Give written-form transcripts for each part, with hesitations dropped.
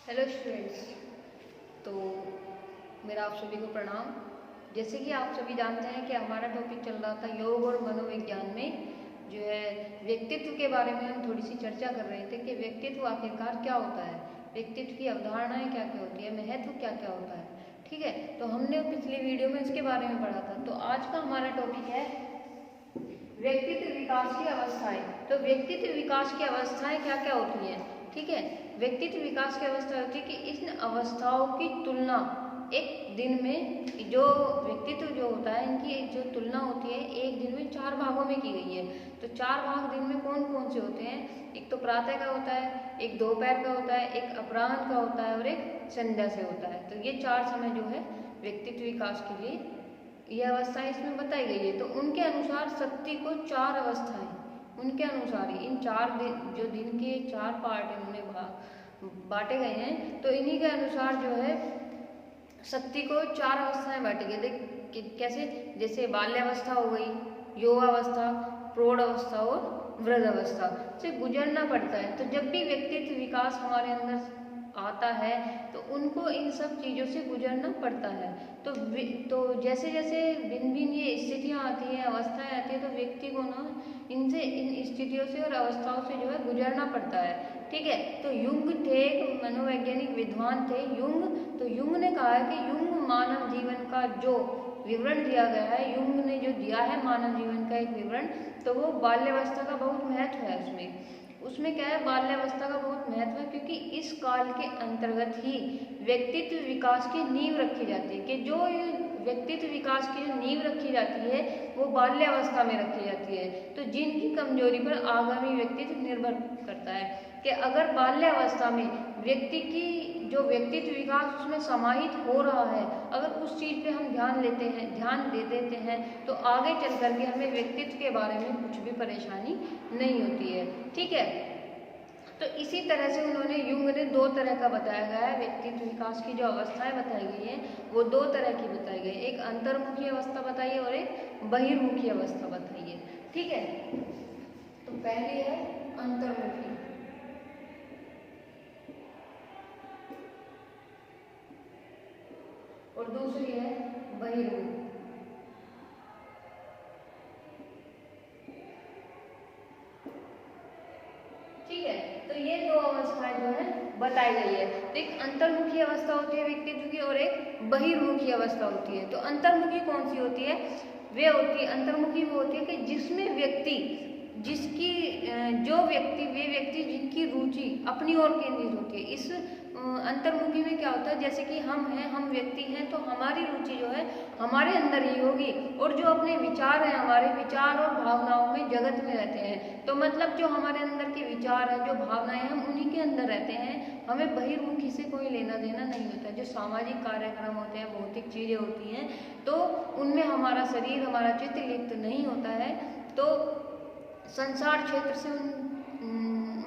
Hello students. तो मेरा आप सभी को प्रणाम। जैसे कि आप सभी जानते हैं कि हमारा टॉपिक चल रहा था योग और मनोविज्ञान में जो है व्यक्तित्व के बारे में हम थोड़ी सी चर्चा कर रहे थे कि व्यक्तित्व आखिरकार क्या होता है, व्यक्तित्व की अवधारणाएं क्या क्या होती है, महत्व क्या क्या होता है। ठीक है, तो हमने पिछली वीडियो में इसके बारे में पढ़ा था। तो आज का हमारा टॉपिक है व्यक्तित्व विकास की अवस्थाएं। तो व्यक्तित्व विकास की अवस्थाएं क्या क्या होती हैं। ठीक है, व्यक्तित्व विकास की अवस्था होती है कि इन अवस्थाओं की तुलना एक दिन में, जो व्यक्तित्व जो होता है इनकी जो तुलना होती है एक दिन में 4 भागों में की गई है। तो 4 भाग दिन में कौन कौन से होते हैं? एक तो प्रातः का होता है, एक दोपहर का होता है, एक अपराह्न का होता है और एक संध्या से होता है। तो ये 4 समय जो है व्यक्तित्व विकास के लिए ये अवस्थाएं इसमें बताई गई है। तो उनके अनुसार शक्ति को 4 अवस्थाएं, उनके अनुसार ही इन 4 दिन, जो दिन के 4 पार्ट इन्होंने बांटे गए हैं, तो इन्हीं के अनुसार जो है शक्ति को 4 अवस्थाएं बांटी गई। देख कैसे, जैसे बाल्यावस्था हो गई, यौवावस्था, प्रौढ़ अवस्था और वृद्ध अवस्था से गुजरना पड़ता है। तो जब भी व्यक्तित्व विकास हमारे अंदर आता है तो उनको इन सब चीज़ों से गुजरना पड़ता है। तो जैसे जैसे भिन्न भिन्न ये स्थितियाँ आती हैं, अवस्थाएं आती है, तो व्यक्ति को ना इनसे, इन स्थितियों से और अवस्थाओं से जो है गुजरना पड़ता है। ठीक है, तो युंग थे, एक मनोवैज्ञानिक विद्वान थे युंग। तो युंग ने कहा है कि युंग मानव जीवन का जो विवरण दिया गया है, युंग ने जो दिया है मानव जीवन का एक विवरण, तो वो बाल्यावस्था का बहुत महत्व है। उसमें क्या है, बाल्यावस्था का बहुत महत्व है, क्योंकि इस काल के अंतर्गत ही व्यक्तित्व विकास की नींव रखी जाती है। कि जो व्यक्तित्व विकास की जो नींव रखी जाती है वो बाल्यावस्था में रखी जाती है। तो जिनकी कमजोरी पर आगामी व्यक्तित्व निर्भर करता है कि अगर बाल्यावस्था में व्यक्ति की जो व्यक्तित्व विकास उसमें समाहित हो रहा है, अगर उस चीज़ पे हम ध्यान दे देते हैं, तो आगे चल करके हमें व्यक्तित्व के बारे में कुछ भी परेशानी नहीं होती है। ठीक है, तो इसी तरह से उन्होंने, युंग ने 2 तरह का बताया गया है। व्यक्तित्व विकास की जो अवस्थाएं बताई गई हैं वो 2 तरह की बताई गई, एक अंतर्मुखी अवस्था बताइए और एक बहिर्मुखी अवस्था बताइए। ठीक है, तो पहली है अंतर्मुखी और दूसरी है बहिर्मुखी। ठीक है, तो ये 2 अवस्थाएं जो है बताई गई है। तो एक अंतर्मुखी अवस्था होती है व्यक्तित्व की और एक बहिर्मुखी अवस्था होती है। तो अंतर्मुखी कौन सी होती है? वे होती है, अंतर्मुखी वो होती है कि जिसमें व्यक्ति, जिसकी वे व्यक्ति जिनकी रुचि अपनी ओर केंद्रित होती है। इस अंतर्मुखी में क्या होता है, जैसे कि हम व्यक्ति हैं, तो हमारी रुचि जो है हमारे अंदर ही होगी, और जो अपने विचार हैं, हमारे विचार और भावनाओं में जगत में रहते हैं। तो मतलब जो हमारे अंदर के विचार हैं, जो भावनाएं हैं, हम उन्हीं के अंदर रहते हैं, हमें बहिर्मुखी से कोई लेना देना नहीं होता। जो सामाजिक कार्यक्रम होते हैं, भौतिक चीज़ें होती हैं, तो उनमें हमारा शरीर, हमारा चित्त लिप्त नहीं होता है। तो संसार क्षेत्र से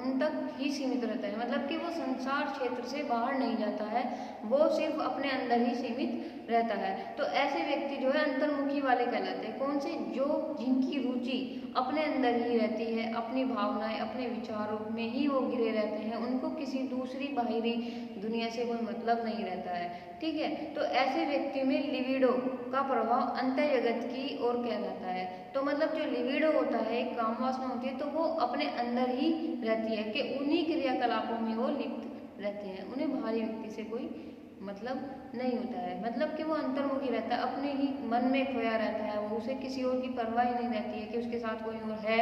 उन तक ही सीमित रहता है, मतलब कि वो संसार क्षेत्र से बाहर नहीं जाता है, वो सिर्फ अपने अंदर ही सीमित रहता है। तो ऐसे व्यक्ति जो है अंतर्मुखी वाले कहलाते हैं। कौन से? जो जिनकी रुचि अपने अंदर ही रहती है, अपनी भावनाएं, अपने विचारों में ही वो घिरे रहते हैं, उनको किसी दूसरी बाहरी दुनिया से कोई मतलब नहीं रहता है। ठीक है, तो ऐसे व्यक्ति में लिबिडो का प्रभाव अंतर जगत की ओर कहलाता है। तो मतलब जो लिबिडो होता है, एक काम वासना होती है, तो वो अपने अंदर ही रहती है, कि उन्हीं क्रियाकलापों में वो लिप्त रहते हैं, उन्हें बाहरी व्यक्ति से कोई मतलब नहीं होता है। मतलब कि वो अंतर्मुखी रहता है, अपने ही मन में खोया रहता है, वो उसे किसी और की परवाह ही नहीं रहती है कि उसके साथ कोई और है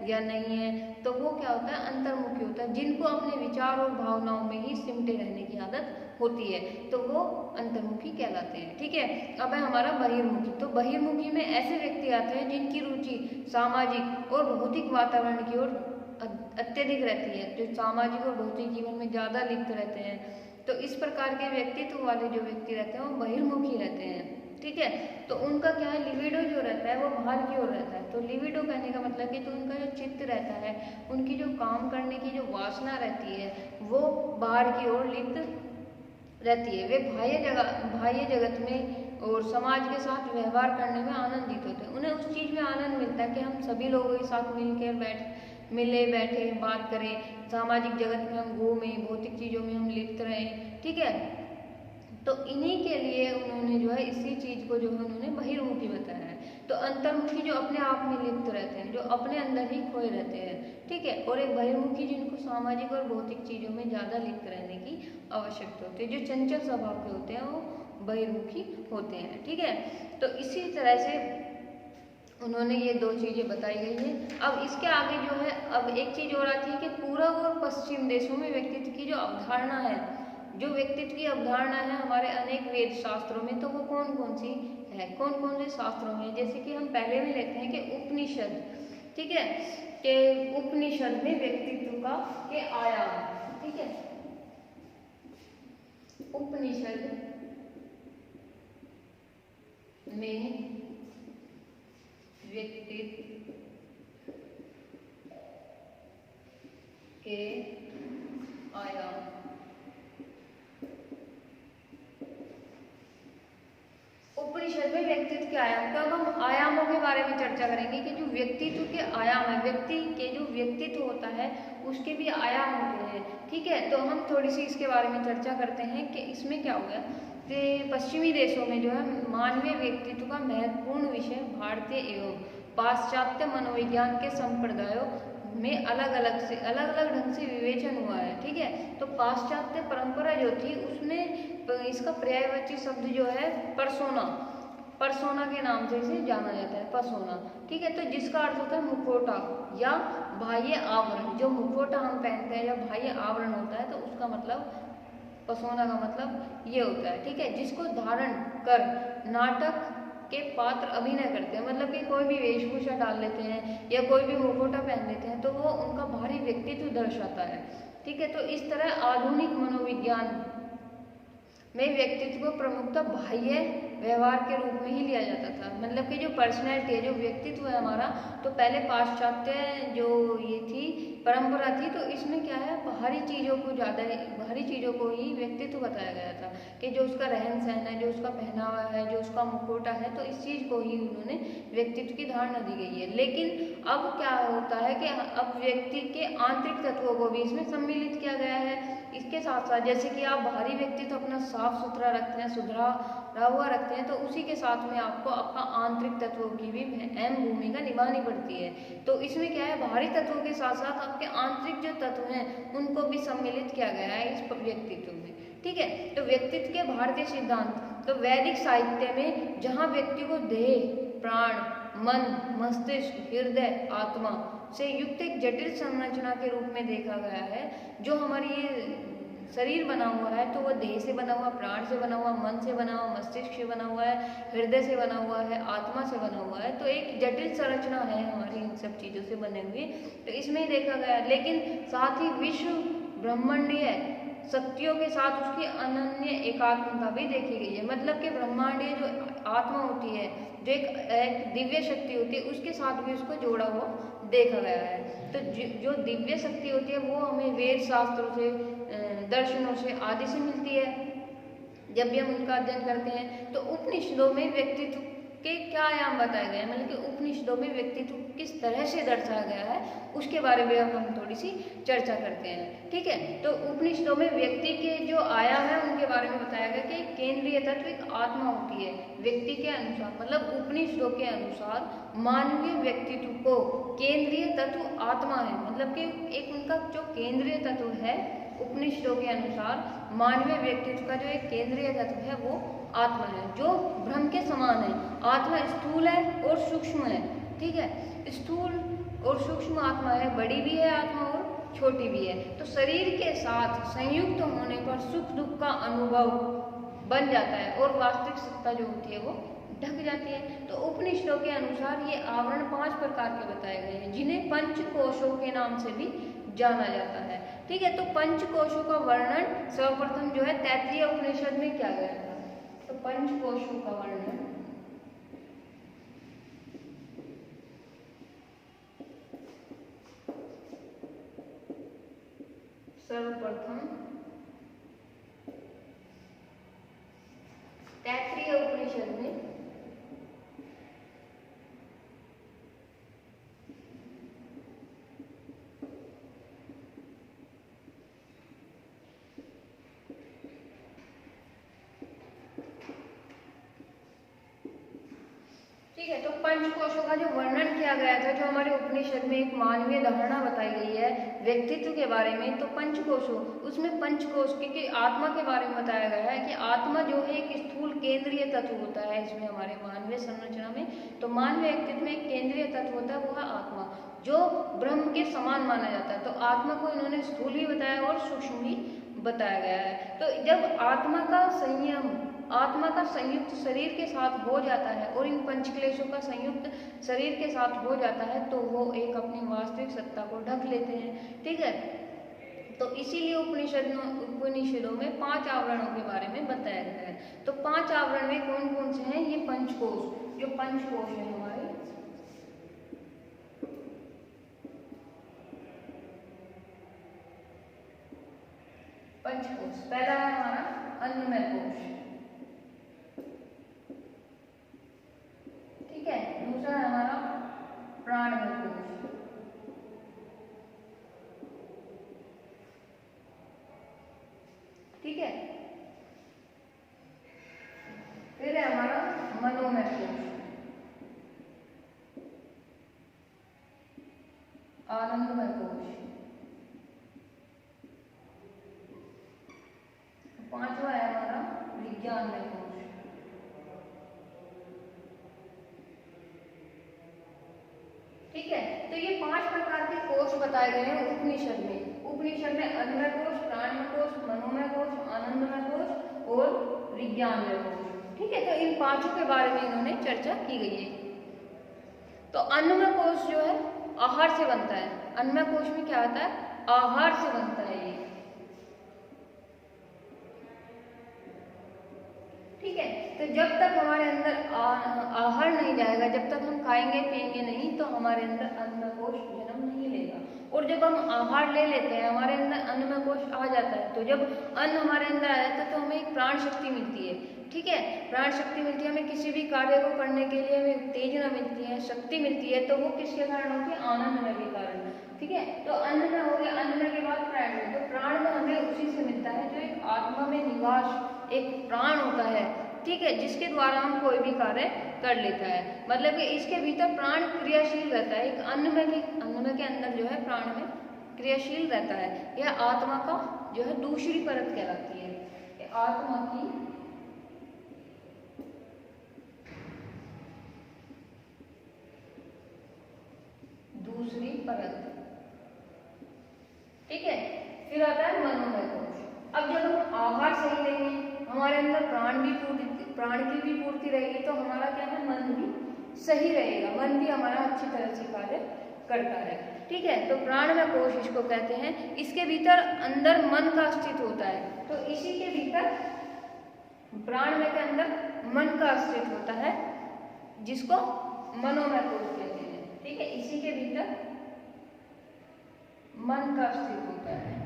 या नहीं है। तो वो क्या होता है, अंतर्मुखी होता है, जिनको अपने विचार और भावनाओं में ही सिमटे रहने की आदत होती है, तो वो अंतर्मुखी कहलाते हैं। ठीक है, अब है हमारा बहिर्मुखी। तो बहिर्मुखी में ऐसे व्यक्ति आते हैं जिनकी रुचि सामाजिक और भौतिक वातावरण की ओर अत्यधिक रहती है, जो सामाजिक और भौतिक जीवन में ज़्यादा लिप्त रहते हैं। तो इस प्रकार के व्यक्तित्व वाले जो व्यक्ति रहते हैं वो बहिर्मुखी रहते हैं। ठीक है, तो उनका क्या है, लिबिडो जो रहता है वो बाहर की ओर रहता है। तो लिबिडो कहने का मतलब कि तो उनका जो चित्त रहता है, उनकी जो काम करने की जो वासना रहती है, वो बाहर की ओर लिप्त रहती है। वे बाह्य जगत में और समाज के साथ व्यवहार करने में आनंदित होते हैं। उन्हें उस चीज़ में आनंद मिलता है कि हम सभी लोगों के साथ मिले बैठे बात करें, सामाजिक जगत में हम घूमें, भौतिक चीज़ों में हम लिप्त रहें, ठीक है। तो इन्हीं के लिए उन्होंने जो है इसी चीज़ को जो है उन्होंने बहिर्मुखी बताया है। तो अंतर्मुखी जो अपने आप में लिप्त रहते हैं, जो अपने अंदर ही खोए रहते हैं, ठीक है, और एक बहिर्मुखी जिनको सामाजिक और भौतिक चीज़ों में ज़्यादा लिप्त रहने की आवश्यकता होती है, जो चंचल स्वभाव के होते हैं वो बहिर्मुखी होते हैं, ठीक है। तो इसी तरह से उन्होंने ये दो चीज़ें बताई गई हैं। अब इसके आगे जो है अब एक चीज़ और आती है कि पूर्व और पश्चिम देशों में व्यक्तित्व की जो अवधारणा है, जो व्यक्तित्व की अवधारणा है हमारे अनेक वेद शास्त्रों में, तो वो कौन कौन सी है, कौन कौन से शास्त्रों में, जैसे कि हम पहले में लेते हैं कि उपनिषद, ठीक है, कि उपनिषद में व्यक्तित्व का के आयाम, ठीक है, उपनिषद में व्यक्तित्व के आयाम, उपनिषद में व्यक्तित्व के आयाम। तो अब हम आयामों के बारे में चर्चा करेंगे कि जो व्यक्तित्व के आयाम है, व्यक्ति के जो व्यक्तित्व होता है उसके भी आयाम होते हैं, ठीक है। तो हम थोड़ी सी इसके बारे में चर्चा करते हैं कि इसमें क्या होगा कि पश्चिमी देशों में जो है मानवीय व्यक्तित्व का महत्वपूर्ण विषय भारतीय एवं पाश्चात्य मनोविज्ञान के संप्रदायों में अलग अलग ढंग से विवेचन हुआ है, ठीक है। तो पाश्चात्य परंपरा जो थी उसमें इसका पर्यायवाची शब्द जो है परसोना के नाम से इसे जाना जाता है, परसोना, ठीक है। तो जिसका अर्थ होता है मुखौटा या बाह्य आवरण। जो मुखौटा हम पहनते हैं या बाह्य आवरण होता है तो उसका मतलब परसोना का मतलब ये होता है, ठीक है, जिसको धारण कर नाटक के पात्र अभिनय करते हैं, मतलब कि कोई भी वेशभूषा डाल लेते हैं या कोई भी मुखौटा पहन लेते हैं तो वो उनका बाहरी व्यक्तित्व दर्शाता है, ठीक है। तो इस तरह आधुनिक मनोविज्ञान में व्यक्तित्व को प्रमुखता बाह्य व्यवहार के रूप में ही लिया जाता था, मतलब कि जो पर्सनैलिटी है, जो व्यक्तित्व है हमारा, तो पहले पाश्चात्य जो ये थी परंपरा थी, तो इसमें क्या है बाहरी चीज़ों को ज़्यादा, बाहरी चीज़ों को ही व्यक्तित्व बताया गया था कि जो उसका रहन सहन है, जो उसका पहनावा है, जो उसका मुखौटा है, तो इस चीज़ को ही उन्होंने व्यक्तित्व की धारणा दी गई है। लेकिन अब क्या होता है कि अब व्यक्ति के आंतरिक तत्वों को भी इसमें सम्मिलित किया गया है। इसके साथ साथ जैसे कि आप बाहरी व्यक्तित्व अपना साफ सुथरा रखते हैं, सुधरा हुआ रखते हैं, तो उसी के साथ में आपको आपका आंतरिक तत्वों की भी अहम भूमिका निभानी पड़ती है। तो इसमें क्या है बाहरी तत्वों के साथ साथ आपके आंतरिक जो तत्व हैं उनको भी सम्मिलित किया गया है इस व्यक्तित्व में, ठीक है। तो व्यक्तित्व के भारतीय सिद्धांत, तो वैदिक साहित्य में जहाँ व्यक्ति को देह, प्राण, मन, मस्तिष्क, हृदय, आत्मा से युक्त एक जटिल संरचना के रूप में देखा गया है। जो हमारी ये शरीर बना हुआ है तो वह देह से बना हुआ, प्राण से बना हुआ, मन से बना हुआ, मस्तिष्क से बना हुआ है, हृदय से बना हुआ है, आत्मा से बना हुआ है। तो एक जटिल संरचना है हमारी इन सब चीज़ों से बने हुए, तो इसमें ही देखा गया। लेकिन साथ ही विश्व ब्रह्मांडीय शक्तियों के साथ उसकी अनन्य एकात्मता भी देखी गई है, मतलब कि ब्रह्मांडीय जो आत्मा होती है, जो एक दिव्य शक्ति होती है, उसके साथ भी उसको जोड़ा हुआ देखा गया है। तो जो दिव्य शक्ति होती है वो हमें वेद शास्त्रों से, दर्शनों से आदि से मिलती है जब भी हम उनका अध्ययन करते हैं। तो उपनिषदों में व्यक्तित्व के क्या आयाम बताए गए हैं, मतलब कि उपनिषदों में व्यक्तित्व किस तरह से दर्शाया गया है उसके बारे में हम थोड़ी सी चर्चा करते हैं, ठीक है। तो उपनिषदों में व्यक्ति के जो आयाम है उनके बारे में बताया गया कि केंद्रीय तत्व एक आत्मा होती है व्यक्ति के अनुसार, मतलब उपनिषदों के अनुसार मानवीय व्यक्तित्व को केंद्रीय तत्व आत्मा है, मतलब कि एक उनका जो केंद्रीय तत्व है उपनिषदों के अनुसार मानवीय व्यक्तित्व का जो एक केंद्रीय तत्व है वो आत्मा है, जो ब्रह्म के समान है। आत्मा स्थूल है और सूक्ष्म है, ठीक है, स्थूल और सूक्ष्म आत्मा है, बड़ी भी है आत्मा और छोटी भी है। तो शरीर के साथ संयुक्त होने पर सुख दुख का अनुभव बन जाता है और वास्तविक सत्ता जो होती है वो ढक जाती है। तो उपनिषदों के अनुसार ये आवरण 5 प्रकार के बताए गए हैं, जिन्हें पंचकोशों के नाम से भी जाना जाता है, ठीक है। तो पंचकोशों का वर्णन सर्वप्रथम जो है तैत्तिरीय उपनिषद में किया गया था। तो पंचकोशों का वर्णन सर्वप्रथम तैत्तिरीय उपनिषद में पंचकोशों का जो वर्णन किया गया था, जो हमारे उपनिषद में एक मानवीय धारणा बताई गई है व्यक्तित्व के बारे में, तो पंचकोशों, उसमें पंचकोश क्योंकि आत्मा के बारे में बताया गया है कि आत्मा जो है एक स्थूल केंद्रीय तत्व होता है इसमें हमारे मानवीय संरचना में। तो मानवीय व्यक्तित्व में एक केंद्रीय तत्व होता है, वो है आत्मा, जो ब्रह्म के समान माना जाता है। तो आत्मा को इन्होंने स्थूल भी बताया और सूक्ष्म भी बताया गया है। तो जब आत्मा का संयम, आत्मा का संयुक्त शरीर के साथ हो जाता है और इन पंचक्लेशों का संयुक्त शरीर के साथ हो जाता है, तो वो एक अपनी वास्तविक सत्ता को ढक लेते हैं। ठीक है, तो इसीलिए उपनिषदों में 5 आवरणों के बारे में बताया गया है। तो 5 आवरण में कौन कौन से हैं? ये पंचकोश, जो पंचकोश है हमारे, पंचकोश। पहला है हमारा अन्नमय कोश, ठीक है। दूसरा है हमारा प्राणमय कोश, ठीक है। फिर है हमारा मनोमय कोश, आनंदमय कोश। पांचवा है हमारा विज्ञानमय कोश, ठीक है। तो ये 5 प्रकार के कोश बताए गए हैं उपनिषद में। उपनिषद में अन्नमय कोश, प्राणमय कोश, मनोमय कोश, आनंदमय कोश और विज्ञानमय कोश, ठीक है। तो इन 5 के बारे में इन्होंने चर्चा की गई है। तो अन्नमय कोश जो है आहार से बनता है। अन्नमय कोश में क्या होता है? आहार से बनता है ये, ठीक है। तो जब तक हमारे अंदर आहार नहीं जाएगा, जब तक हम खाएंगे पिएंगे नहीं, तो हमारे अंदर अन्नमय कोश जन्म नहीं लेगा। और जब हम आहार ले लेते हैं, हमारे अंदर अन्नमय कोश आ जाता है। तो जब अन्न हमारे अंदर आ जाता है तो हमें एक प्राण शक्ति मिलती है, ठीक है। प्राण शक्ति मिलती है हमें, किसी भी कार्य को करने के लिए हमें उत्तेजना मिलती है, शक्ति मिलती है। तो वो किसके कारण होती है? आनंदमय के कारण, ठीक है। तो अन्नमय हो गया, अन्नमय के बाद प्राण में, तो प्राण में हमें उसी से मिलता है जो एक आत्मा में निवास एक प्राण होता है, ठीक है, जिसके द्वारा हम कोई भी कार्य कर लेता है। मतलब कि इसके भीतर प्राण क्रियाशील रहता है। एक अन्नमय के अंदर जो है प्राण में क्रियाशील रहता है। यह आत्मा का जो है दूसरी परत कहलाती है। यह आत्मा की दूसरी परत, ठीक है। फिर आता है मनोमय कोश। अब जब हम आहार सही लेंगे, हमारे अंदर प्राण की भी पूर्ति रहेगी, तो हमारा क्या है? मन भी सही रहेगा, मन भी हमारा अच्छी तरह से कार्य करता है, ठीक है। तो प्राणमय कोश इसको कहते हैं। इसके भीतर अंदर मन का अस्तित्व होता है। तो इसी के भीतर प्राणमय के अंदर मन का अस्तित्व होता है, जिसको मनोमय कोश कहते हैं, ठीक है। इसी के भीतर मन का अस्तित्व होता है।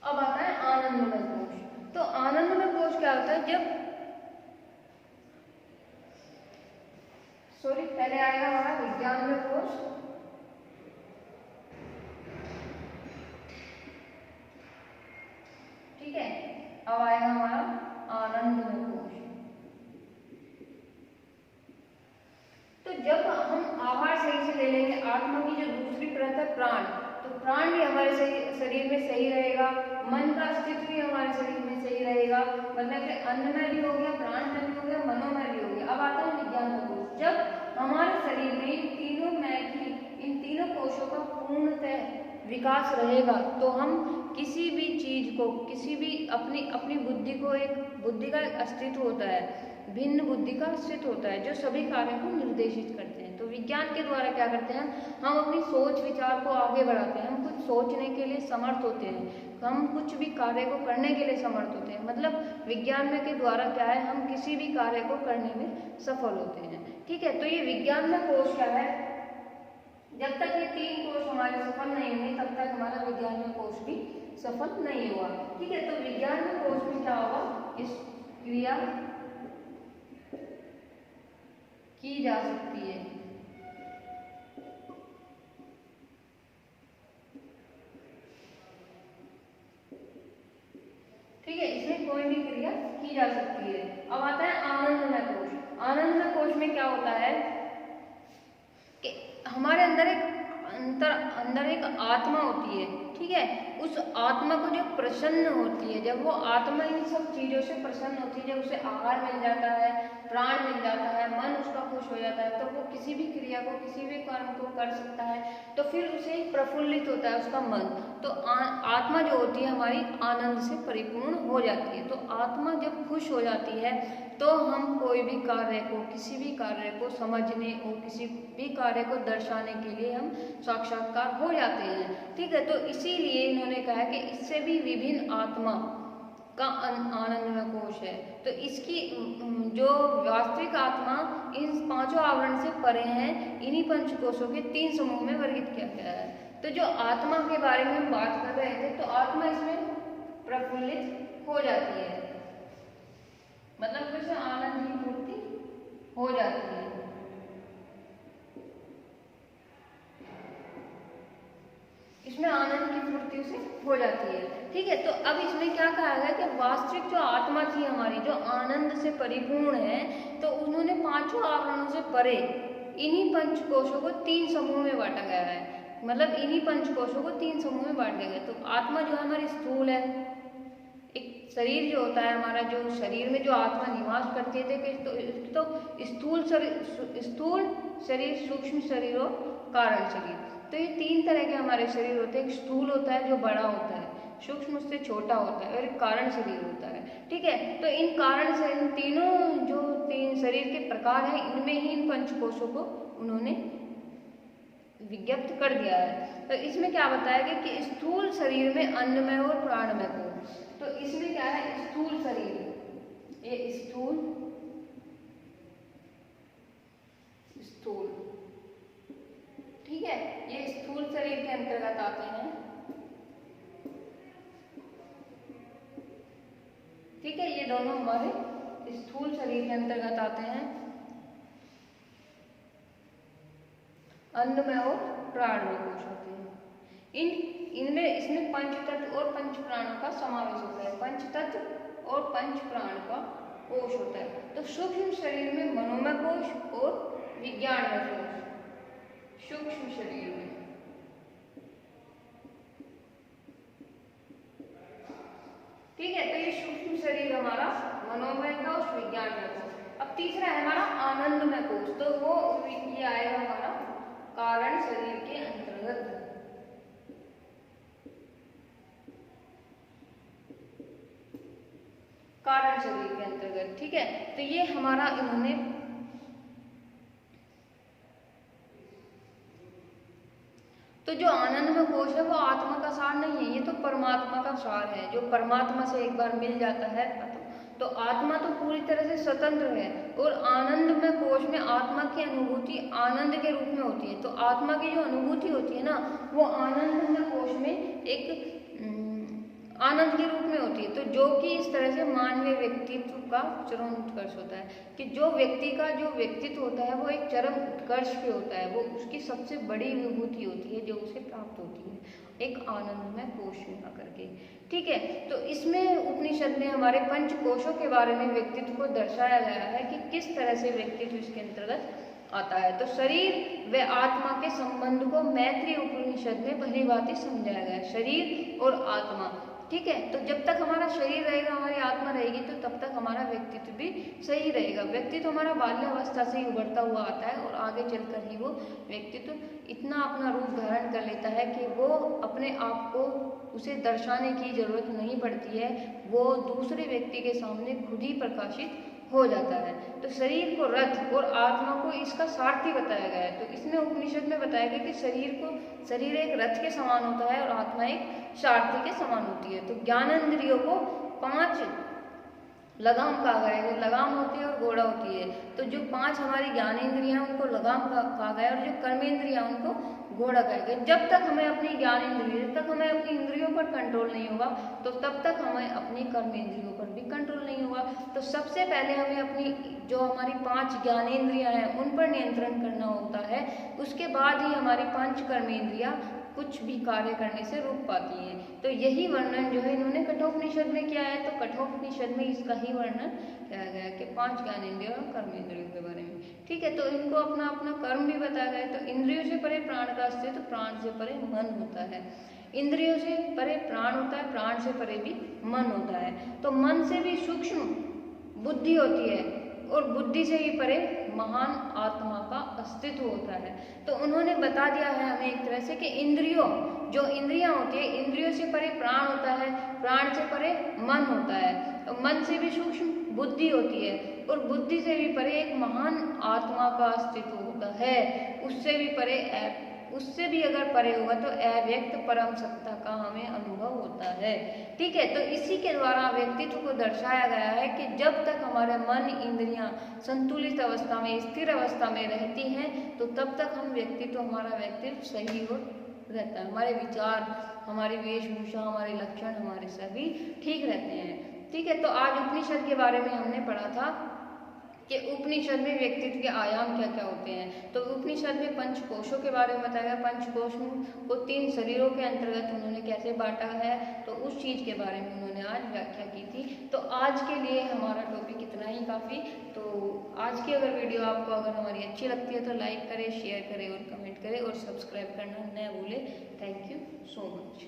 अब आता है आनंदमय कोश। तो आनंदमय कोश क्या होता है? पहले आएगा हमारा विज्ञानमय कोश, ठीक है। अब आएगा हमारा आनंदमय कोश। तो जब हम आहार सही से ले लेंगे, आत्मा की जो दूसरी परत है प्राण, तो प्राण भी हमारे शरीर में सही रहेगा, मन का अस्तित्व भी हमारे शरीर में सही रहेगा। मतलब कि अन्नमय भी हो गया, प्राणमय भी हो गया, मनोमय भी हो गया। अब आता है विज्ञानमय कोश। जब हमारे शरीर में इन तीनों कोशों का पूर्णतः विकास रहेगा, तो हम किसी भी चीज को, किसी भी अपनी बुद्धि को, एक बुद्धि का अस्तित्व होता है, भिन्न बुद्धि का अस्तित्व होता है, जो सभी कार्यों को निर्देशित करते हैं। तो विज्ञान के द्वारा क्या करते हैं? हम अपनी सोच विचार को आगे बढ़ाते हैं, हम कुछ सोचने के लिए समर्थ होते हैं, हम कुछ भी कार्य को करने के लिए समर्थ होते हैं। मतलब विज्ञान में के द्वारा क्या है? हम किसी भी कार्य को करने में सफल होते हैं, ठीक है। तो ये विज्ञान में कोश क्या है? जब तक ये 3 कोश हमारे सफल नहीं होंगे, तब तक हमारा विज्ञान में कोश भी सफल नहीं हुआ, ठीक है। तो विज्ञान में कोश में क्या होगा? इस क्रिया की जा सकती है, कोई भी क्रिया की जा सकती है। अब आता है आनंदमय कोश। आनंदमय कोश में क्या होता है कि हमारे अंदर एक आत्मा होती है, ठीक है। उस आत्मा को जो प्रसन्न होती है, जब वो आत्मा इन सब चीजों से प्रसन्न होती है, जब उसे आहार मिल जाता है, प्राण मिल जाता है, मन उसका खुश हो जाता है, तो वो किसी भी क्रिया को, किसी भी कर्म को कर सकता है। तो फिर उसे प्रफुल्लित होता है उसका मन। तो आत्मा जो होती है हमारी आनंद से परिपूर्ण हो जाती है। तो आत्मा जब खुश हो जाती है तो हम कोई भी कार्य को, किसी भी कार्य को समझने और किसी भी कार्य को दर्शाने के लिए हम साक्षात्कार हो जाते हैं, ठीक है। तो इसीलिए इन्होंने कहा कि इससे भी विभिन्न आत्मा का आनंदमय कोश है। तो इसकी जो वास्तविक आत्मा इन पांचों आवरण से परे हैं, इन्हीं पंचकोशों के 3 समूह में वर्गीकृत किया गया है। तो जो आत्मा के बारे में हम बात कर रहे थे, तो आत्मा इसमें प्रफुल्लित हो जाती है, मतलब उसमें आनंद की पूर्ति हो जाती है। इसमें आनंद की पूर्ति से हो जाती है, ठीक है। तो अब इसमें क्या कहा गया कि वास्तविक जो आत्मा थी हमारी, जो आनंद से परिपूर्ण है, तो उन्होंने पांचों आवरणों से परे इन्हीं पंचकोशों को 3 समूह में बांटा गया है। मतलब इन्हीं पंचकोशों को 3 समूह में बांट दिया गया। तो आत्मा जो है हमारी स्थूल है, एक शरीर जो होता है हमारा, जो शरीर में जो आत्मा निवास करते थे, तो स्थूल शरीर, सूक्ष्म शरीर और कारण शरीर। तो ये 3 तरह के हमारे शरीर होते हैं। एक स्थूल होता है जो बड़ा होता है, सूक्ष्म उससे छोटा होता है, और एक कारण शरीर होता है, ठीक है। तो इन कारण से इन तीनों जो 3 शरीर के प्रकार हैं, इनमें ही इन पंचकोशों को उन्होंने विज्ञप्त कर दिया है। तो इसमें क्या बताया गया कि स्थूल शरीर में अन्नमय और प्राणमय को, तो इसमें क्या है, स्थूल शरीर, ये स्थूल ठीक है, ये स्थूल शरीर के अंतर्गत आते हैं, ठीक है। ये दोनों हमारे स्थूल शरीर के अंतर्गत आते हैं, अन्नमय और प्राणमय कोश होते हैं। इसमें पंच तत्व और पंच प्राणों का समावेश होता है। पंच तत्व और पंच प्राण का कोश होता है। तो सूक्ष्म शरीर में मनोमय कोश और विज्ञानमय कोश, सूक्ष्म शरीर में, ठीक है। तो ये सूक्ष्म शरीर हमारा मनोमय कोश, विज्ञानमय कोश। अब तीसरा है हमारा आनंदमय कोश, तो वो ये आएगा हमारा कारण शरीर के अंतर्गत, कारण शरीर के अंतर्गत, ठीक है। तो ये हमारा इन्होंने तो जो आनंदमय कोश है वो आत्मा का सार नहीं है, ये तो परमात्मा का सार है। जो परमात्मा से एक बार मिल जाता है तो आत्मा तो पूरी तरह से स्वतंत्र है। और आनंदमय कोश में आत्मा की अनुभूति आनंद के रूप में होती है। तो आत्मा की जो अनुभूति होती है ना, वो आनंदमय कोश में एक आनंद के रूप में होती है। तो जो कि इस तरह से मानवीय व्यक्तित्व का चरम उत्कर्ष होता है, कि जो व्यक्ति का जो व्यक्तित्व होता है वो एक चरम उत्कर्ष पे होता है, वो उसकी सबसे बड़ी विभूति होती है जो उसे प्राप्त होती है एक आनंदमय कोश में आकर के, ठीक है। तो इसमें उपनिषद में हमारे पंच कोशों के बारे में व्यक्तित्व को दर्शाया गया है कि किस तरह से व्यक्तित्व इसके अंतर्गत आता है। तो शरीर व आत्मा के संबंध को मैत्री उपनिषद में भली भांति समझाया गया है, शरीर और आत्मा, ठीक है। तो जब तक हमारा शरीर रहेगा, हमारी आत्मा रहेगी, तो तब तक हमारा व्यक्तित्व भी सही रहेगा। व्यक्तित्व हमारा बाल्यावस्था से ही उभरता हुआ आता है और आगे चलकर ही वो व्यक्तित्व इतना अपना रूप धारण कर लेता है कि वो अपने आप को उसे दर्शाने की जरूरत नहीं पड़ती है, वो दूसरे व्यक्ति के सामने खुद ही प्रकाशित हो जाता है। तो शरीर को रथ और आत्मा को इसका सारथी बताया गया है। तो इसमें उपनिषद में बताया गया कि शरीर एक रथ के समान होता है और आत्मा एक सारथी के समान होती है। तो ज्ञानेंद्रियों को 5 लगाम कहा गया है, लगाम होती है और घोड़ा होती है। तो जो 5 हमारी ज्ञानेंद्रियां उनको लगाम कहा गया और जो कर्मेंद्रियां उनको घोड़ा कहा गया। जब तक हमें अपनी ज्ञानेंद्रिय, जब तक हमें अपनी इंद्रियों पर कंट्रोल नहीं होगा, तो तब तक हमें अपनी कर्मेंद्रियों पर भी कंट्रोल नहीं होगा। तो सबसे पहले हमें अपनी जो हमारी 5 ज्ञानेंद्रियां हैं उन पर नियंत्रण करना होता है, उसके बाद ही हमारी 5 कर्मेंद्रियां कुछ भी कार्य करने से रोक पाती हैं। तो यही वर्णन जो है इन्होंने कठोपनिषद में किया है। तो कठोपनिषद में इसका ही वर्णन किया गया है कि 5 ज्ञानेंद्रियों और कर्मेंद्रियों के बारे में। ठीक है, तो इनको अपना अपना कर्म भी बताया गया है। तो इंद्रियों से परे प्राण का अस्तित्व, प्राण से परे मन होता है। इंद्रियों से परे प्राण होता है, प्राण से परे भी मन होता है। तो मन से भी सूक्ष्म बुद्धि होती है और बुद्धि से भी परे महान आत्मा का अस्तित्व होता है। तो उन्होंने बता दिया है हमें एक तरह से कि इंद्रियों, जो इंद्रियां होती है, इंद्रियों से परे प्राण होता है, प्राण से परे मन होता है, तो मन से भी सूक्ष्म बुद्धि होती है और बुद्धि से भी परे एक महान आत्मा का अस्तित्व होता है। उससे भी परे, उससे भी अगर परे होगा तो अव्यक्त परम सत्ता का हमें अनुभव होता है। ठीक है, तो इसी के द्वारा व्यक्तित्व को दर्शाया गया है कि जब तक हमारा मन, इंद्रियां संतुलित अवस्था में, स्थिर अवस्था में रहती हैं तो तब तक हम व्यक्तित्व, हमारा व्यक्तित्व सही हो रहता है। हमारे विचार, हमारी वेशभूषा, हमारे लक्षण, हमारे सभी ठीक रहते हैं। ठीक है, तो आज उपनिषद के बारे में हमने पढ़ा था कि उपनिषद में व्यक्तित्व के आयाम क्या क्या होते हैं। तो उपनिषद में पंचकोशों के बारे में बताया गया। पंचकोश को 3 शरीरों के अंतर्गत उन्होंने कैसे बांटा है, तो उस चीज के बारे में उन्होंने आज व्याख्या की थी। तो आज के लिए हमारा टॉपिक इतना ही काफी। तो आज की अगर वीडियो आपको अगर हमारी अच्छी लगती है तो लाइक करें, शेयर करें और कमेंट करें और सब्सक्राइब करना न भूलें। Thank you so much.